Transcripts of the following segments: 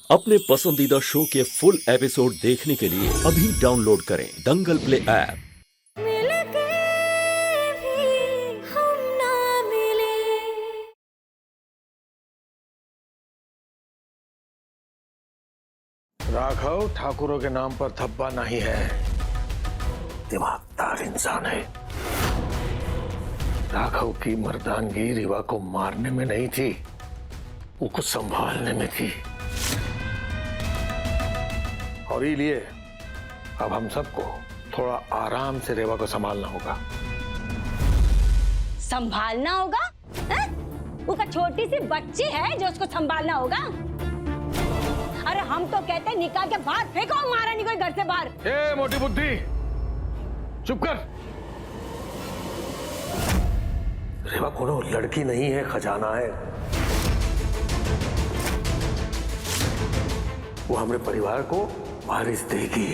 अपने पसंदीदा शो के फुल एपिसोड देखने के लिए अभी डाउनलोड करें दंगल प्ले ऐप। राघव ठाकुरों के नाम पर धब्बा नहीं है, दिमागदार इंसान है। राघव की मर्दानगी रीवा को मारने में नहीं थी, वो कुछ संभालने में थी। और इसलिए अब हम सबको थोड़ा आराम से रेवा को संभालना होगा। संभालना होगा? वो का छोटी सी बच्ची है जो उसको संभालना होगा। अरे हम तो कहते हैं निकाल के बाहर फेंको, मारा नहीं कोई घर से बाहर। ए मोटी बुद्धि, चुप कर। रेवा कोनो लड़की नहीं है, खजाना है। वो हमारे परिवार को वारिस देगी।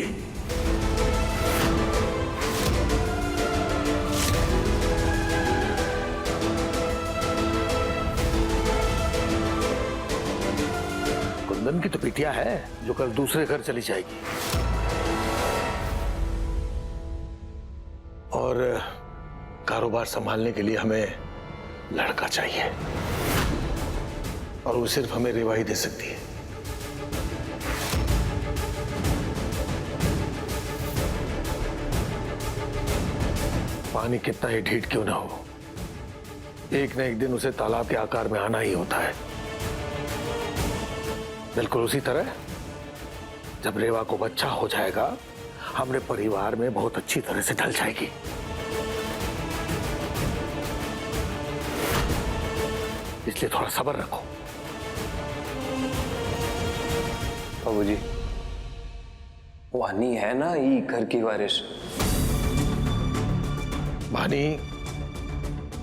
कुंदन की तो बिटिया है जो कल दूसरे घर चली जाएगी। और कारोबार संभालने के लिए हमें लड़का चाहिए, और वो सिर्फ हमें रेवा ही दे सकती है। पानी कितना ही ढीठ क्यों ना हो, एक न एक दिन उसे तालाब के आकार में आना ही होता है। बिल्कुल उसी तरह जब रेवा को बच्चा हो जाएगा, हमारे परिवार में बहुत अच्छी तरह से ढल जाएगी। इसलिए थोड़ा सब्र रखो। बाबूजी, वानी है ना ये घर की वारिस। वानी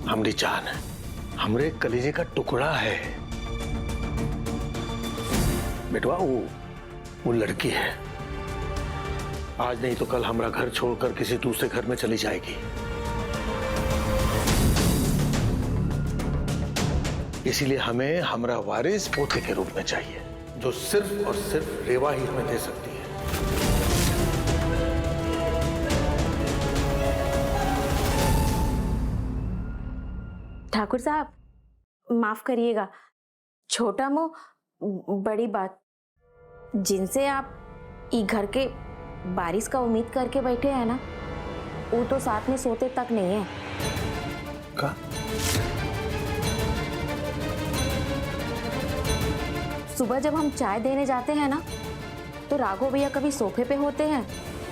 हमारी जान है, हमरे कलेजे का टुकड़ा है। बेटवा वो लड़की है, आज नहीं तो कल हमारा घर छोड़कर किसी दूसरे घर में चली जाएगी। इसीलिए हमें हमारा वारिस पोते के रूप में चाहिए, जो सिर्फ और सिर्फ रेवा ही हमें दे सकती है। ठाकुर साहब, माफ करिएगा, छोटा मुंह बड़ी बात। जिनसे आप ई घर के बारिश का उम्मीद करके बैठे हैं ना, वो तो साथ में सोते तक नहीं है। का? सुबह जब हम चाय देने जाते हैं ना, तो राघव भैया कभी सोफे पे होते हैं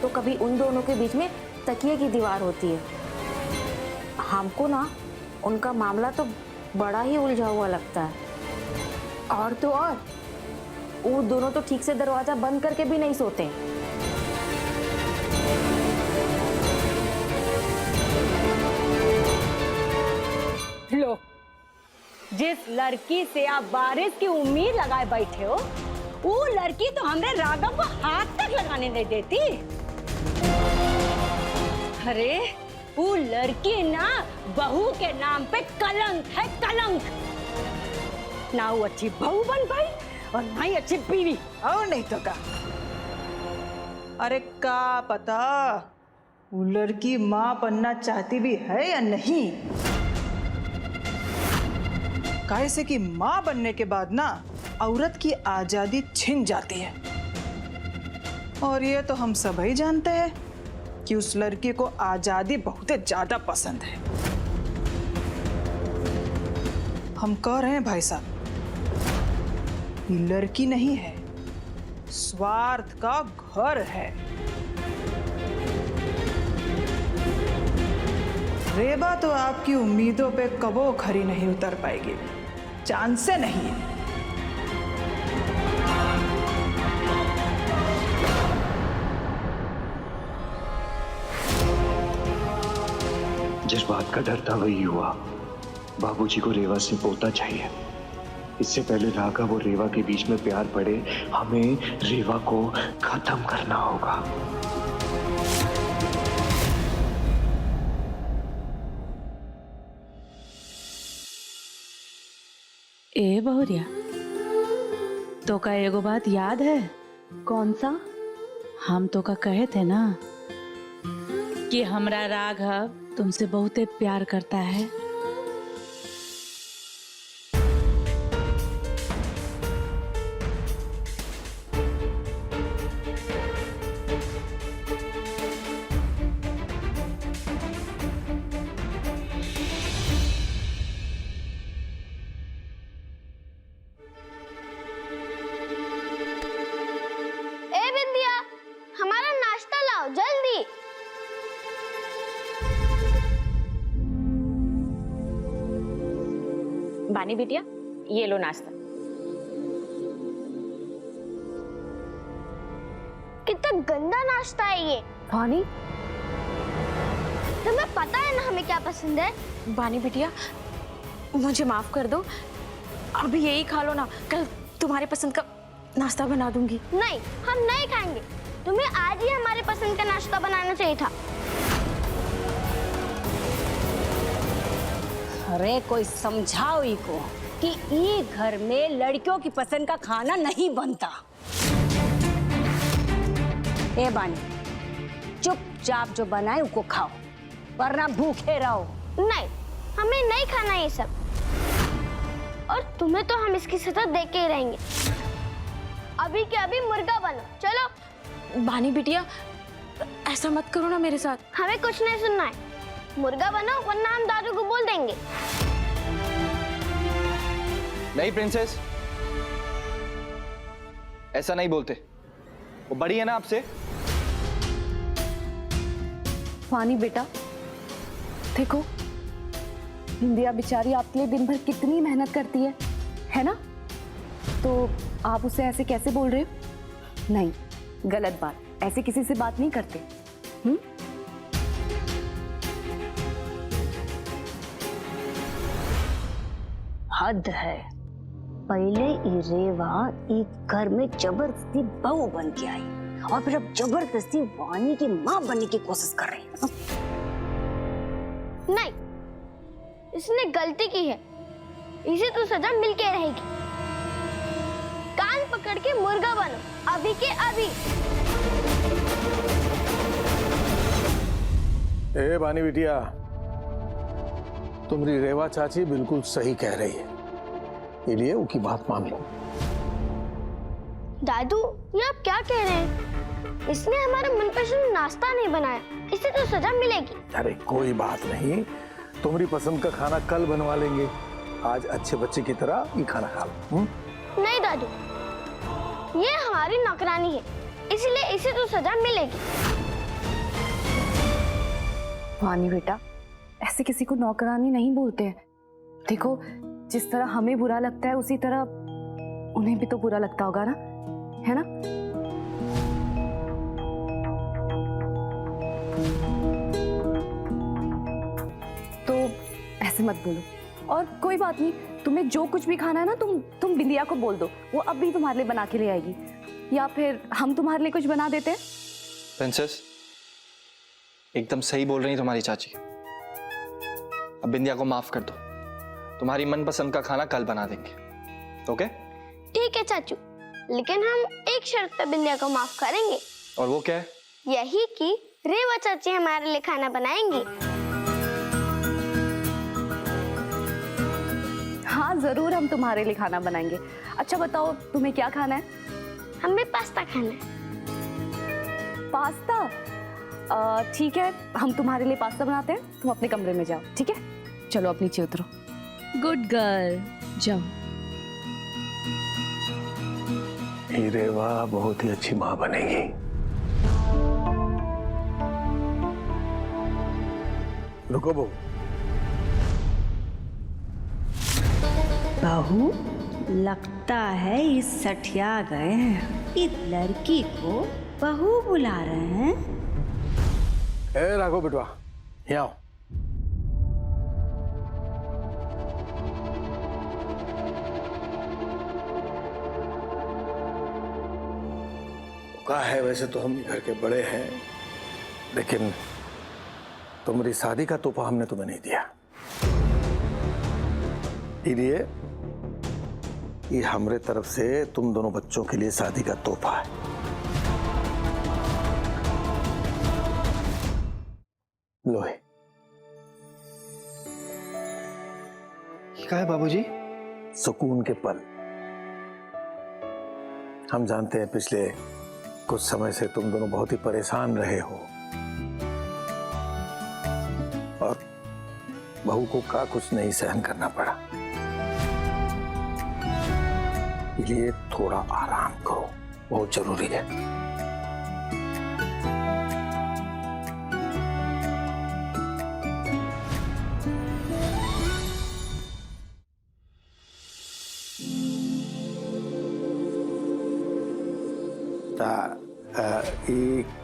तो कभी उन दोनों के बीच में तकिए की दीवार होती है। हमको ना उनका मामला तो बड़ा ही उलझा हुआ लगता है। और तो और वो दोनों तो ठीक से दरवाजा बंद करके भी नहीं सोते। लो, जिस लड़की से आप बारिश की उम्मीद लगाए बैठे हो, वो लड़की तो हमने राघव को हाथ तक लगाने नहीं देती। अरे वो लड़की ना बहू के नाम पे कलंक है, कलंक। ना वो अच्छी बहू बन पाई और ना ही अच्छी बीवी। और नहीं तो का। अरे का पता वो लड़की मां बनना चाहती भी है या नहीं। कैसे कि मां बनने के बाद ना औरत की आजादी छिन जाती है, और ये तो हम सब ही जानते हैं कि उस लड़की को आजादी बहुत ज्यादा पसंद है। हम कह रहे हैं भाई साहब, ये लड़की नहीं है, स्वार्थ का घर है। रेबा तो आपकी उम्मीदों पे कबो खरी नहीं उतर पाएगी, चांस से नहीं है। जिस बात का डर था वही हुआ। बाबूजी को रेवा से पोता चाहिए। इससे पहले राघव और रेवा के बीच में प्यार पड़े, हमें रेवा को खत्म करना होगा। ए बहुरिया, तो का एगो बात याद है? कौन सा? हम तो का कहे थे ना कि हमरा राघव तुमसे बहुते प्यार करता है। ए बिंदिया, हमारा नाश्ता लाओ जल्दी। बानी बिटिया, ये लो नाश्ता। कितना गंदा नाश्ता है ये। बानी, तुम्हें पता है ना हमें क्या पसंद है। बानी बिटिया, मुझे माफ कर दो, अभी यही खा लो ना, कल तुम्हारे पसंद का नाश्ता बना दूंगी। नहीं, हम नहीं खाएंगे। तुम्हें आज ही हमारे पसंद का नाश्ता बनाना चाहिए था। अरे कोई समझाओ इको कि ये घर में लड़कियों की पसंद का खाना नहीं बनता। ए बानी, चुपचाप जो बनाए उसको खाओ, वरना भूखे रहो। नहीं, हमें नहीं खाना ये सब, और तुम्हें तो हम इसकी सजा देके ही रहेंगे। अभी के अभी मुर्गा बनो, चलो। बानी बिटिया, ऐसा मत करो ना मेरे साथ। हमें कुछ नहीं सुनना है, मुर्गा बनो वरना हम दादू को बोल देंगे। नहीं प्रिंसेस, ऐसा नहीं बोलते। वो बड़ी है ना आपसे। बानी बेटा, देखो बिंदिया बेचारी आपके लिए दिन भर कितनी मेहनत करती है ना? तो आप उससे ऐसे कैसे बोल रहे हो? नहीं, गलत बात, ऐसे किसी से बात नहीं करते। हद है। पहले ये रेवा एक घर में जबरदस्ती बहू बन के आई और फिर अब जबरदस्ती वानी की माँ बनने की कोशिश कर रही है। नहीं, इसने गलती की है, इसे तो सजा मिलके रहेगी। कान पकड़ के मुर्गा बनो, अभी के अभी। ए बानी बिटिया, तुम्हारी रेवा चाची बिल्कुल सही कह रही है, इसलिए उनकी बात मान लो। दादू, ये आप क्या कह रहे हैं? इसने हमारा मनपसंद नाश्ता नहीं बनाया, इसे तो सजा मिलेगी। अरे कोई बात नहीं, तुम्हारी पसंद का खाना कल बनवा लेंगे। आज अच्छे बच्चे की तरह ये खाना खा लो। नहीं दादू, ये हमारी नौकरानी है, इसलिए इसे तो सजा मिलेगी। वानी बेटा, ऐसे किसी को नौकरानी नहीं बोलते हैं। देखो, जिस तरह हमें बुरा लगता है उसी तरह उन्हें भी तो बुरा लगता होगा ना, है ना? तो ऐसे मत बोलो। और कोई बात नहीं, तुम्हें जो कुछ भी खाना है ना, तुम बिंदिया को बोल दो, वो अब भी तुम्हारे लिए बना के ले आएगी, या फिर हम तुम्हारे लिए कुछ बना देते हैं। प्रिंसेस, एकदम सही बोल रही तुम्हारी चाची। अब बिंदिया को माफ कर दो, तुम्हारी मनपसंद का खाना कल बना देंगे। ओके? ठीक है चाचू, लेकिन हम एक शर्त पे बिंदिया को माफ करेंगे। और वो क्या है? यही कि रेवा चाची हमारे लिए खाना बनाएंगी। हाँ जरूर, हम तुम्हारे लिए खाना बनाएंगे। अच्छा बताओ, तुम्हें क्या खाना है? हमें पास्ता खाना है। पास्ता? ठीक है, हम तुम्हारे लिए पास्ता बनाते हैं, तुम अपने कमरे में जाओ। ठीक है, चलो अब नीचे उतरो। गुड गर्ल, जाओ। ये रेवा बहुत ही अच्छी माँ बनेगी। रुको बहू। बहू, लगता है ये सठिया गए हैं। इस लड़की को बहू बुला रहे हैं। ए राघव बेटवा, यहाँ आओ। कहा है, वैसे तो हम घर के बड़े हैं, लेकिन तुम्हारी शादी का तोहफा हमने तुम्हें नहीं दिया, इसलिए ये हमरे तरफ से तुम दोनों बच्चों के लिए शादी का तोहफा है। लो है। क्या है बाबूजी? सुकून के पल। हम जानते हैं पिछले कुछ समय से तुम दोनों बहुत ही परेशान रहे हो और बहू को का कुछ नहीं सहन करना पड़ा, इसलिए थोड़ा आराम करो, बहुत जरूरी है।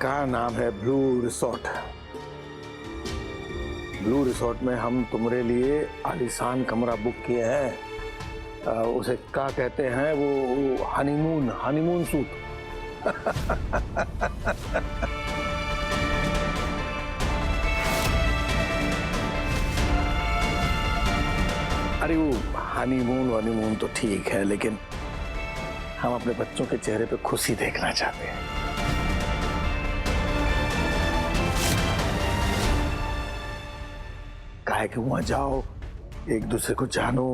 का नाम है ब्लू रिसोर्ट। ब्लू रिसोर्ट में हम तुम्हारे लिए आलीशान कमरा बुक किए हैं। उसे क्या कहते हैं, वो हनीमून सूट। अरे वो हनीमून तो ठीक है, लेकिन हम अपने बच्चों के चेहरे पे खुशी देखना चाहते हैं। काहे कि वहां जाओ, एक दूसरे को जानो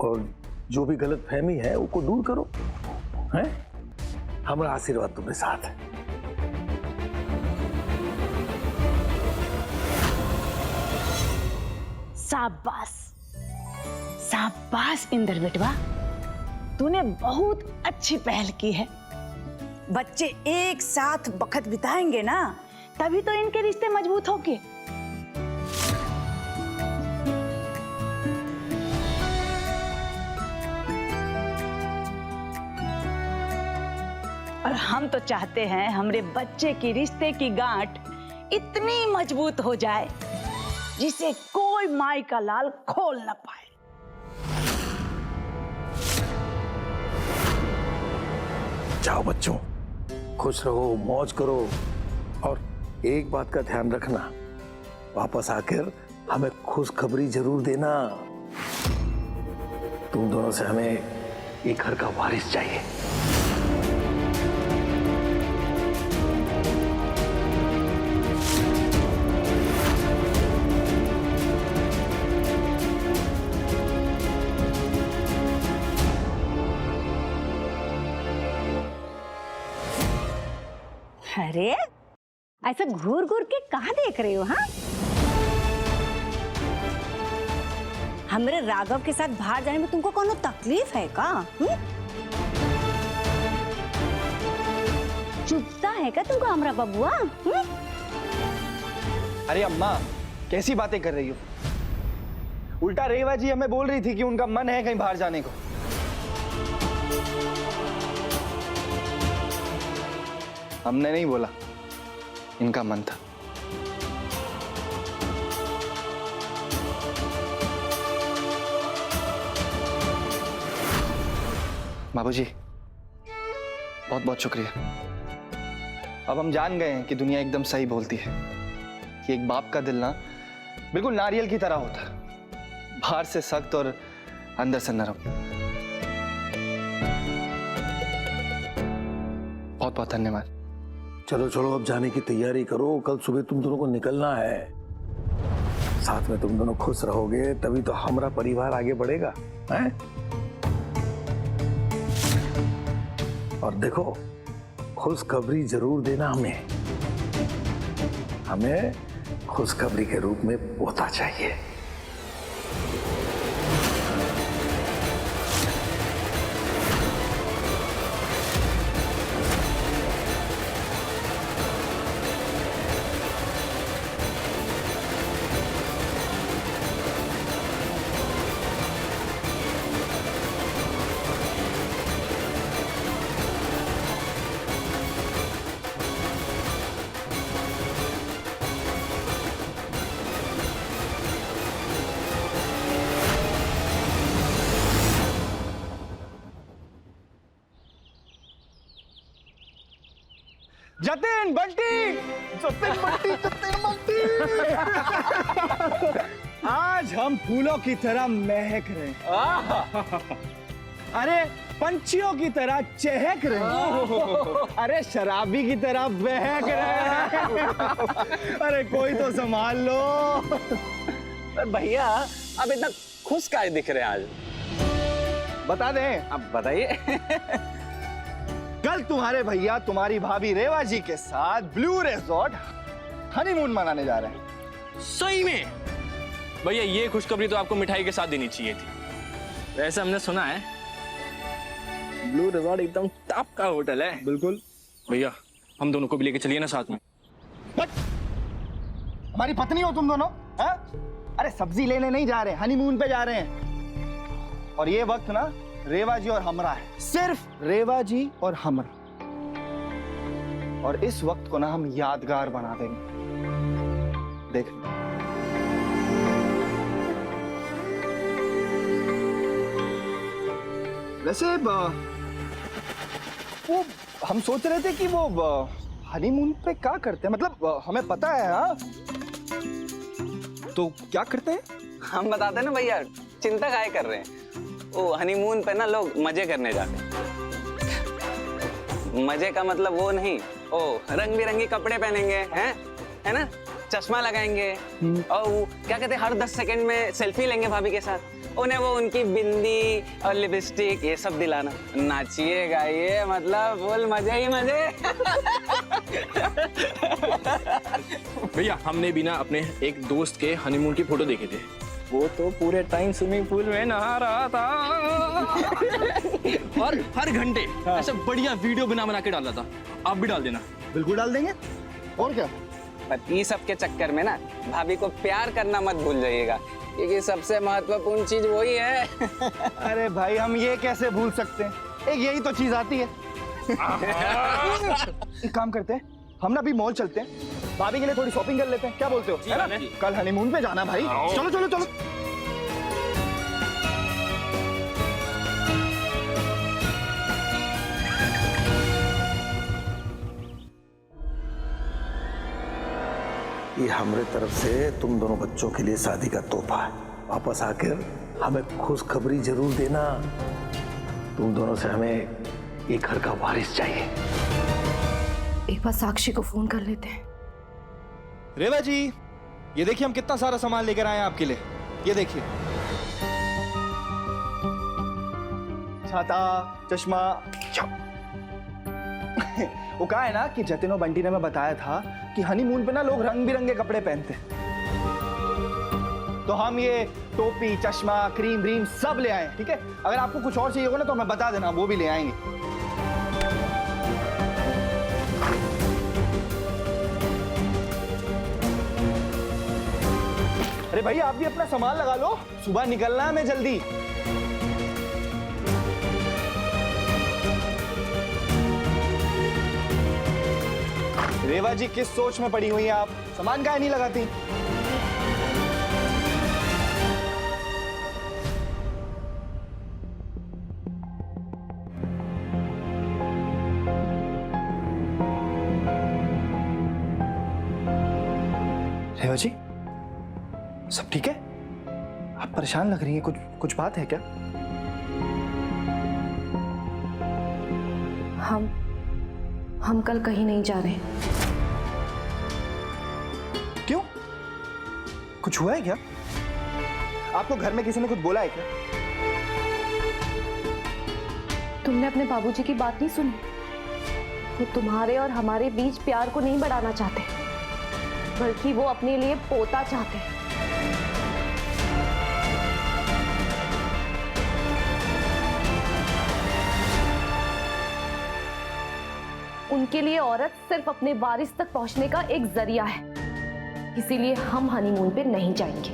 और जो भी गलत फहमी है उसको दूर करो, हैं? हमारा आशीर्वाद तुम्हारे साथ है। शाबाश इंद्र बेटवा, तूने बहुत अच्छी पहल की है। बच्चे एक साथ वक्त बिताएंगे ना, तभी तो इनके रिश्ते मजबूत होंगे। और हम तो चाहते हैं हमारे बच्चे की रिश्ते की गांठ इतनी मजबूत हो जाए जिसे कोई माई का लाल खोल ना पाए। जाओ बच्चों, खुश रहो, मौज करो और एक बात का ध्यान रखना, वापस आकर हमें खुशखबरी जरूर देना। तुम दोनों से हमें एक घर का वारिस चाहिए। अरे ऐसा घूर घूर के कहाँ देख रहे हो? हाँ, हमारे राघव के साथ बाहर जाने में तुमको कोनो तकलीफ है का? चुपता है क्या तुमको हमारा बबुआ? अरे अम्मा, कैसी बातें कर रही हो? उल्टा रेवा जी हमें बोल रही थी कि उनका मन है कहीं बाहर जाने को। हमने नहीं बोला, इनका मन था। बाबूजी, बहुत बहुत शुक्रिया। अब हम जान गए हैं कि दुनिया एकदम सही बोलती है कि एक बाप का दिल ना बिल्कुल नारियल की तरह होता है, बाहर से सख्त और अंदर से नरम। बहुत बहुत धन्यवाद। चलो चलो, अब जाने की तैयारी करो, कल सुबह तुम दोनों को निकलना है। साथ में तुम दोनों खुश रहोगे तभी तो हमारा परिवार आगे बढ़ेगा, हैं? और देखो, खुशखबरी जरूर देना हमें खुशखबरी के रूप में पोता चाहिए। जतिन बंटी, आज हम फूलों की तरह महक रहे हैं। अरे पंछियों की तरह चहक रहे हैं, अरे शराबी की तरह बहक रहे हैं। अरे कोई तो संभाल लो। भैया अब इतना खुश काहे दिख रहे हैं आज? बता दें, अब बताइए। कल तुम्हारे भैया तुम्हारी भाभी रेवा जी के साथ ब्लू रिजॉर्ट हनीमून मनाने जा रहे हैं। सही में? भैया ये खुशखबरी तो आपको मिठाई के साथ देनी चाहिए थी। वैसे हमने सुना है ब्लू रिजॉर्ट एकदम टॉप का होटल है। बिल्कुल। भैया हम दोनों को भी लेके चलिए ना साथ में। हमारी पत्नी हो तुम दोनों? हाँ? अरे सब्जी लेने नहीं जा रहे, हनीमून पे जा रहे हैं। और ये वक्त ना रेवा जी और हमरा है, सिर्फ रेवा जी और हमरा। और इस वक्त को ना हम यादगार बना देंगे। देख वैसे वो हम सोच रहे थे कि वो हनीमून पे क्या करते हैं, मतलब हमें पता है। हाँ तो क्या करते हैं? हम बताते ना भैया, चिंता काहे कर रहे हैं? ओ हनीमून पे ना लोग मजे करने जाते हैं। मजे का मतलब वो नहीं, ओ रंग बिरंगी कपड़े पहनेंगे हैं, है ना, चश्मा लगाएंगे और वो क्या कहते हैं हर 10 सेकंड में सेल्फी लेंगे भाभी के साथ। उन्हें वो उनकी बिंदी और लिपस्टिक ये सब दिलाना, नाचिए गाइए, मतलब फुल मजे ही मजे। भैया हमने भी ना अपने एक दोस्त के हनीमून की फोटो देखे थे। वो तो पूरे टाइम स्विमिंग पूल में नहा रहा था और हर घंटे ऐसा बढ़िया वीडियो बना के डाला था। आप भी डाल देना। बिल्कुल डाल देंगे। और क्या, पर ये सब के चक्कर में ना भाभी को प्यार करना मत भूल जाइएगा, क्योंकि सबसे महत्वपूर्ण चीज वही है। अरे भाई हम ये कैसे भूल सकते हैं, एक यही तो चीज आती है। एक काम करते हैं, हम ना अभी मॉल चलते हैं, भाभी के लिए थोड़ी शॉपिंग कर लेते हैं, क्या बोलते हो? है ना? कल हनीमून पे जाना भाई। चलो चलो चलो। ये हमारे तरफ से तुम दोनों बच्चों के लिए शादी का तोहफा है। वापस आकर हमें खुशखबरी जरूर देना। तुम दोनों से हमें एक घर का वारिस चाहिए। एक बार साक्षी को फोन कर लेते हैं। रेवा जी ये देखिए हम कितना सारा सामान लेकर आए हैं आपके लिए। ये देखिए छाता, चश्मा। वो कहा है ना कि जतिन और बंटी ने हमें बताया था कि हनीमून पे ना लोग रंग बिरंगे कपड़े पहनते हैं, तो हम ये टोपी, चश्मा, क्रीम व्रीम सब ले आए। ठीक है, अगर आपको कुछ और चाहिए होगा ना तो हमें बता देना, वो भी ले आएंगे। अरे भाई आप भी अपना सामान लगा लो, सुबह निकलना है हमें जल्दी। रेवा जी किस सोच में पड़ी हुई हैं आप, सामान काहे नहीं लगाती? रेवा जी सब ठीक है? आप परेशान लग रही हैं, कुछ बात है क्या? हम कल कहीं नहीं जा रहे। क्यों, कुछ हुआ है क्या? आपको घर में किसी ने कुछ बोला है क्या? तुमने अपने बाबूजी की बात नहीं सुनी? वो तुम्हारे और हमारे बीच प्यार को नहीं बढ़ाना चाहते, बल्कि वो अपने लिए पोता चाहते हैं। उनके लिए औरत सिर्फ अपने वारिस तक पहुंचने का एक जरिया है, इसीलिए हम हनीमून पे नहीं जाएंगे।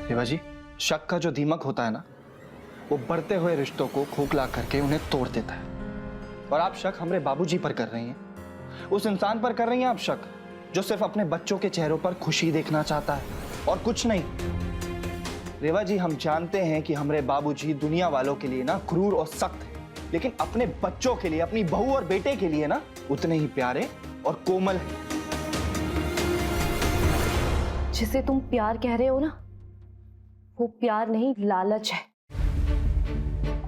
रेवा जी शक का जो दीमक होता है ना, वो बढ़ते हुए रिश्तों को खोखला करके उन्हें तोड़ देता है। और आप शक हमारे बाबूजी पर कर रही हैं, उस इंसान पर कर रही हैं आप शक जो सिर्फ अपने बच्चों के चेहरों पर खुशी देखना चाहता है और कुछ नहीं। रेवा जी हम जानते हैं कि हमारे बाबूजी दुनिया वालों के लिए ना क्रूर और सख्त है, लेकिन अपने बच्चों के लिए, अपनी बहू और बेटे के लिए ना उतने ही प्यारे और कोमल हैं। जिसे तुम प्यार कह रहे हो ना, वो प्यार नहीं, लालच है।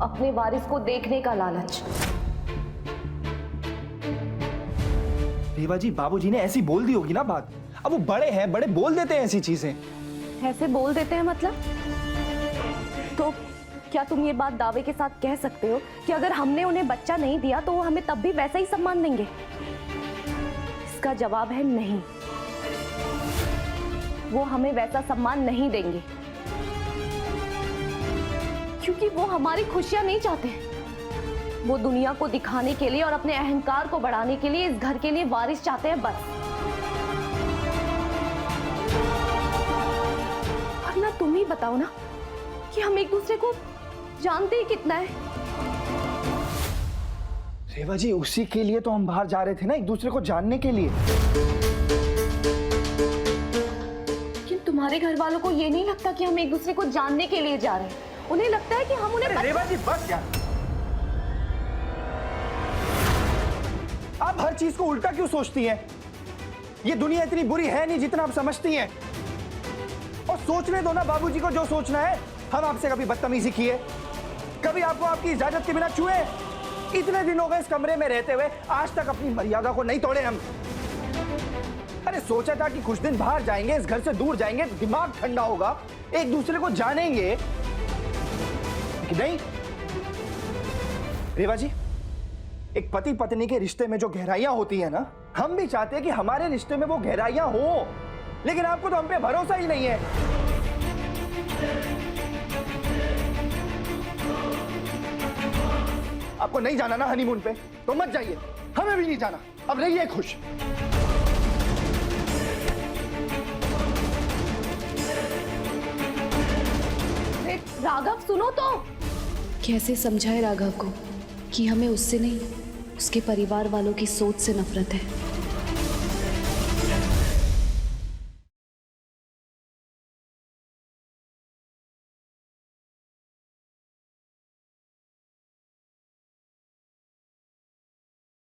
अपने वारिस को देखने का लालच। रेवा जी, बाबूजी ने ऐसी बोल दी होगी ना बात। अब वो बड़े हैं, बड़े बोल देते हैं ऐसी चीजें। ऐसे बोल देते हैं मतलब? तो क्या तुम ये बात दावे के साथ कह सकते हो कि अगर हमने उन्हें बच्चा नहीं दिया तो वो हमें तब भी वैसा ही सम्मान देंगे? इसका जवाब है नहीं। वो हमें वैसा सम्मान नहीं देंगे, क्योंकि वो हमारी खुशियां नहीं चाहते। वो दुनिया को दिखाने के लिए और अपने अहंकार को बढ़ाने के लिए इस घर के लिए वारिस चाहते हैं, बस। वरना तुम ही बताओ ना कि हम एक दूसरे को जानते ही कितना है। रेवा जी, उसी के लिए तो हम बाहर जा रहे थे ना, एक दूसरे को जानने के लिए। लेकिन तुम्हारे घर वालों को ये नहीं लगता कि हम एक दूसरे को जानने के लिए जा रहे हैं? उन्हें लगता है कि हम उन्हें रेवा जी बस यार, आप हर चीज को उल्टा क्यों सोचती हैं? ये दुनिया इतनी बुरी है नहीं जितना आप समझती हैं। और सोचने दो ना बाबूजी को जो सोचना है। हम आपसे कभी बदतमीजी किए? कभी आपको आपकी इजाजत के बिना छुए? इतने दिन हो गए इस कमरे में रहते हुए, आज तक अपनी मर्यादा को नहीं तोड़े हम। अरे सोचा था कि कुछ दिन बाहर जाएंगे, इस घर से दूर जाएंगे, दिमाग ठंडा होगा, एक दूसरे को जानेंगे। कि नहीं रेवा जी, एक पति पत्नी के रिश्ते में जो गहराइयां होती है ना, हम भी चाहते हैं कि हमारे रिश्ते में वो गहराइयां हो, लेकिन आपको तो हम पे भरोसा ही नहीं है। आपको नहीं जाना ना हनीमून पे, तो मत जाइए, हमें भी नहीं जाना, अब रहिए खुश। राघव सुनो तो। कैसे समझाए राघव को कि हमें उससे नहीं, उसके परिवार वालों की सोच से नफरत है।